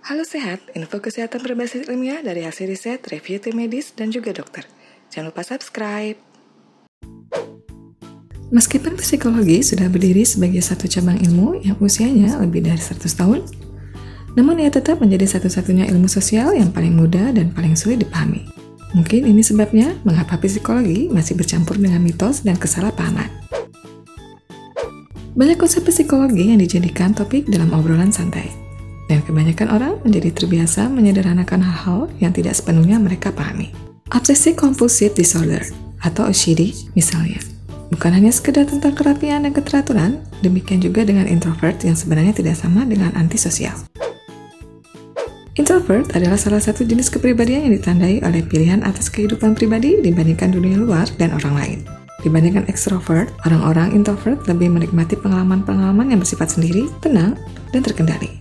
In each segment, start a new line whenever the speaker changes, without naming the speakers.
Halo Sehat, info kesehatan berbasis ilmiah dari hasil riset, review tim medis, dan juga dokter. Jangan lupa subscribe. Meskipun psikologi sudah berdiri sebagai satu cabang ilmu yang usianya lebih dari 100 tahun, namun ia tetap menjadi satu-satunya ilmu sosial yang paling muda dan paling sulit dipahami. Mungkin ini sebabnya mengapa psikologi masih bercampur dengan mitos dan kesalahpahaman. Banyak konsep psikologi yang dijadikan topik dalam obrolan santai, dan kebanyakan orang menjadi terbiasa menyederhanakan hal-hal yang tidak sepenuhnya mereka pahami. Obsessive Compulsive Disorder atau OCD misalnya, bukan hanya sekedar tentang kerapian dan keteraturan, demikian juga dengan introvert yang sebenarnya tidak sama dengan antisosial. Introvert adalah salah satu jenis kepribadian yang ditandai oleh pilihan atas kehidupan pribadi dibandingkan dunia luar dan orang lain. Dibandingkan extrovert, orang-orang introvert lebih menikmati pengalaman-pengalaman yang bersifat sendiri, tenang, dan terkendali.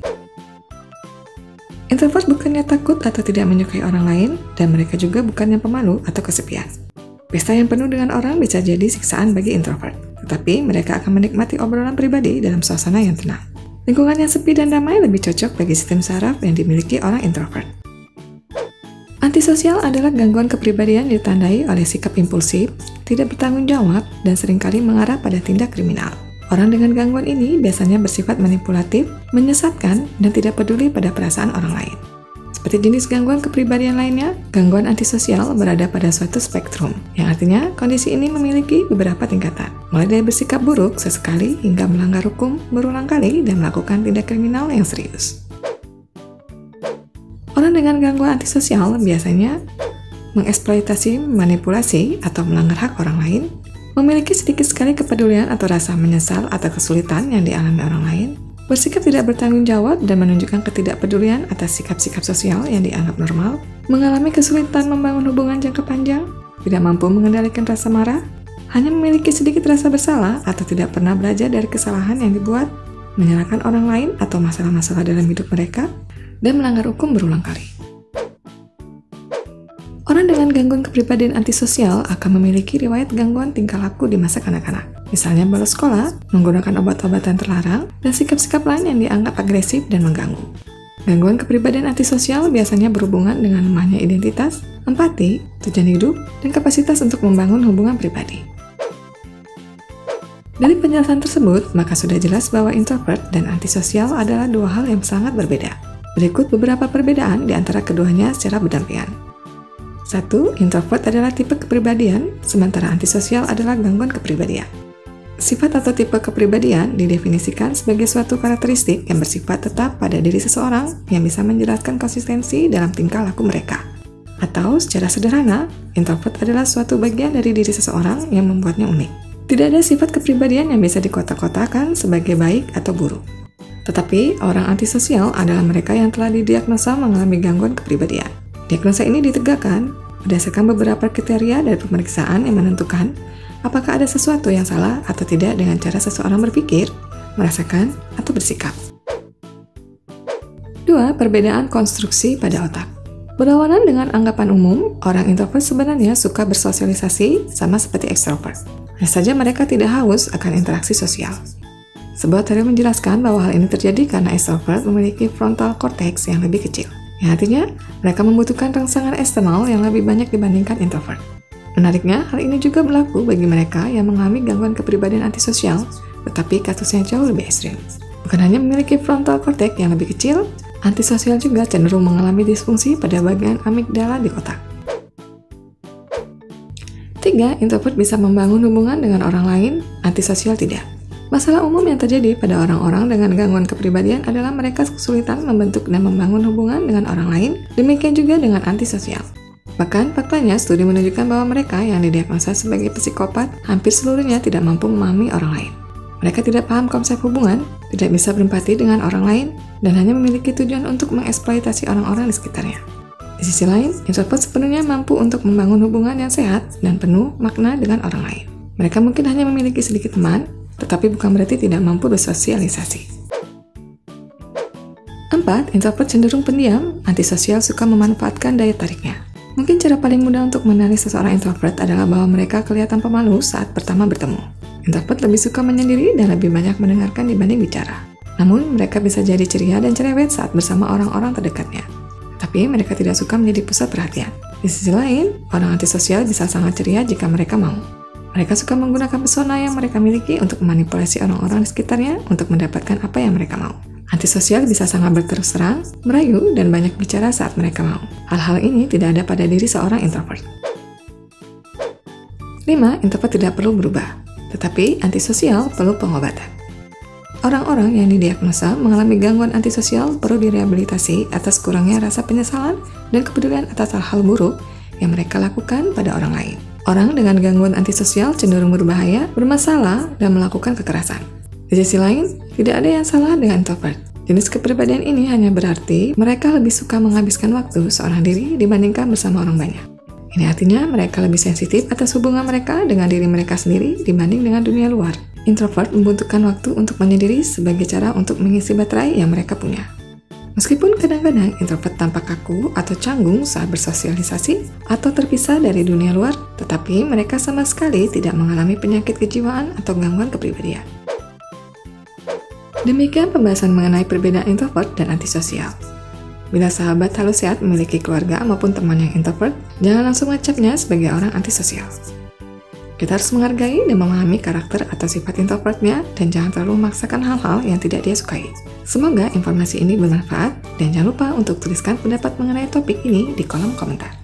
Introvert bukannya takut atau tidak menyukai orang lain, dan mereka juga bukannya pemalu atau kesepian. Pesta yang penuh dengan orang bisa jadi siksaan bagi introvert, tetapi mereka akan menikmati obrolan pribadi dalam suasana yang tenang. Lingkungan yang sepi dan damai lebih cocok bagi sistem saraf yang dimiliki orang introvert. Antisosial adalah gangguan kepribadian yang ditandai oleh sikap impulsif, tidak bertanggung jawab, dan seringkali mengarah pada tindak kriminal. Orang dengan gangguan ini biasanya bersifat manipulatif, menyesatkan, dan tidak peduli pada perasaan orang lain. Seperti jenis gangguan kepribadian lainnya, gangguan antisosial berada pada suatu spektrum, yang artinya kondisi ini memiliki beberapa tingkatan, mulai dari bersikap buruk sesekali hingga melanggar hukum berulang kali dan melakukan tindak kriminal yang serius. Orang dengan gangguan antisosial biasanya mengeksploitasi, manipulasi, atau melanggar hak orang lain, memiliki sedikit sekali kepedulian atau rasa menyesal atau kesulitan yang dialami orang lain, bersikap tidak bertanggung jawab dan menunjukkan ketidakpedulian atas sikap-sikap sosial yang dianggap normal, mengalami kesulitan membangun hubungan jangka panjang, tidak mampu mengendalikan rasa marah, hanya memiliki sedikit rasa bersalah atau tidak pernah belajar dari kesalahan yang dibuat, menyalahkan orang lain atau masalah-masalah dalam hidup mereka, dan melanggar hukum berulang kali. Orang dengan gangguan kepribadian antisosial akan memiliki riwayat gangguan tingkah laku di masa kanak-kanak. Misalnya bolos sekolah, menggunakan obat-obatan terlarang, dan sikap-sikap lain yang dianggap agresif dan mengganggu. Gangguan kepribadian antisosial biasanya berhubungan dengan lemahnya identitas, empati, tujuan hidup, dan kapasitas untuk membangun hubungan pribadi. Dari penjelasan tersebut, maka sudah jelas bahwa introvert dan antisosial adalah dua hal yang sangat berbeda. Berikut beberapa perbedaan di antara keduanya secara berdampingan. 1. Introvert adalah tipe kepribadian, sementara antisosial adalah gangguan kepribadian. Sifat atau tipe kepribadian didefinisikan sebagai suatu karakteristik yang bersifat tetap pada diri seseorang yang bisa menjelaskan konsistensi dalam tingkah laku mereka. Atau secara sederhana, introvert adalah suatu bagian dari diri seseorang yang membuatnya unik. Tidak ada sifat kepribadian yang bisa dikotak-kotakan sebagai baik atau buruk. Tetapi, orang antisosial adalah mereka yang telah didiagnosa mengalami gangguan kepribadian. Diagnosa ini ditegakkan berdasarkan beberapa kriteria dari pemeriksaan yang menentukan apakah ada sesuatu yang salah atau tidak dengan cara seseorang berpikir, merasakan, atau bersikap. 2. Perbedaan konstruksi pada otak. Berlawanan dengan anggapan umum, orang introvert sebenarnya suka bersosialisasi sama seperti extrovert. Hanya saja mereka tidak haus akan interaksi sosial. Sebuah teori menjelaskan bahwa hal ini terjadi karena extrovert memiliki frontal cortex yang lebih kecil, yang artinya mereka membutuhkan rangsangan eksternal yang lebih banyak dibandingkan introvert. Menariknya, hal ini juga berlaku bagi mereka yang mengalami gangguan kepribadian antisosial, tetapi kasusnya jauh lebih ekstrim. Bukan hanya memiliki frontal cortex yang lebih kecil, antisosial juga cenderung mengalami disfungsi pada bagian amigdala di otak. 3. Introvert bisa membangun hubungan dengan orang lain, antisosial tidak. Masalah umum yang terjadi pada orang-orang dengan gangguan kepribadian adalah mereka kesulitan membentuk dan membangun hubungan dengan orang lain, demikian juga dengan antisosial. Bahkan, faktanya studi menunjukkan bahwa mereka yang didiagnosa sebagai psikopat hampir seluruhnya tidak mampu memahami orang lain. Mereka tidak paham konsep hubungan, tidak bisa berempati dengan orang lain, dan hanya memiliki tujuan untuk mengeksploitasi orang-orang di sekitarnya. Di sisi lain, introvert sepenuhnya mampu untuk membangun hubungan yang sehat dan penuh makna dengan orang lain. Mereka mungkin hanya memiliki sedikit teman, tetapi bukan berarti tidak mampu bersosialisasi. 4. Introvert cenderung pendiam, antisosial suka memanfaatkan daya tariknya. Mungkin cara paling mudah untuk mengenali seseorang introvert adalah bahwa mereka kelihatan pemalu saat pertama bertemu. Introvert lebih suka menyendiri dan lebih banyak mendengarkan dibanding bicara. Namun, mereka bisa jadi ceria dan cerewet saat bersama orang-orang terdekatnya. Tapi mereka tidak suka menjadi pusat perhatian. Di sisi lain, orang antisosial bisa sangat ceria jika mereka mau. Mereka suka menggunakan pesona yang mereka miliki untuk memanipulasi orang-orang di sekitarnya untuk mendapatkan apa yang mereka mau. Antisosial bisa sangat berterus terang, merayu, dan banyak bicara saat mereka mau. Hal-hal ini tidak ada pada diri seorang introvert. 5. Introvert tidak perlu berubah, tetapi antisosial perlu pengobatan. Orang-orang yang didiagnosa mengalami gangguan antisosial perlu direhabilitasi atas kurangnya rasa penyesalan dan kepedulian atas hal-hal buruk yang mereka lakukan pada orang lain. Orang dengan gangguan antisosial cenderung berbahaya, bermasalah, dan melakukan kekerasan. Di sisi lain, tidak ada yang salah dengan introvert. Jenis kepribadian ini hanya berarti mereka lebih suka menghabiskan waktu seorang diri dibandingkan bersama orang banyak. Ini artinya mereka lebih sensitif atas hubungan mereka dengan diri mereka sendiri dibanding dengan dunia luar. Introvert membutuhkan waktu untuk menyendiri sebagai cara untuk mengisi baterai yang mereka punya. Meskipun kadang-kadang introvert tampak kaku atau canggung saat bersosialisasi atau terpisah dari dunia luar, tetapi mereka sama sekali tidak mengalami penyakit kejiwaan atau gangguan kepribadian. Demikian pembahasan mengenai perbedaan introvert dan antisosial. Bila sahabat halus sehat memiliki keluarga maupun teman yang introvert, jangan langsung mengecapnya sebagai orang antisosial. Kita harus menghargai dan memahami karakter atau sifat introvertnya dan jangan terlalu memaksakan hal-hal yang tidak dia sukai. Semoga informasi ini bermanfaat dan jangan lupa untuk tuliskan pendapat mengenai topik ini di kolom komentar.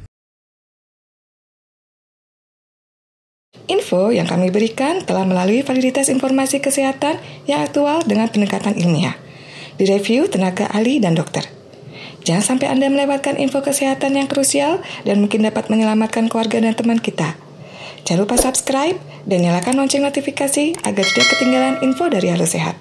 Info yang kami berikan telah melalui validitas informasi kesehatan yang aktual dengan pendekatan ilmiah, direview tenaga ahli dan dokter. Jangan sampai Anda melewatkan info kesehatan yang krusial dan mungkin dapat menyelamatkan keluarga dan teman kita. Jangan lupa subscribe dan nyalakan lonceng notifikasi agar tidak ketinggalan info dari Halus Sehat.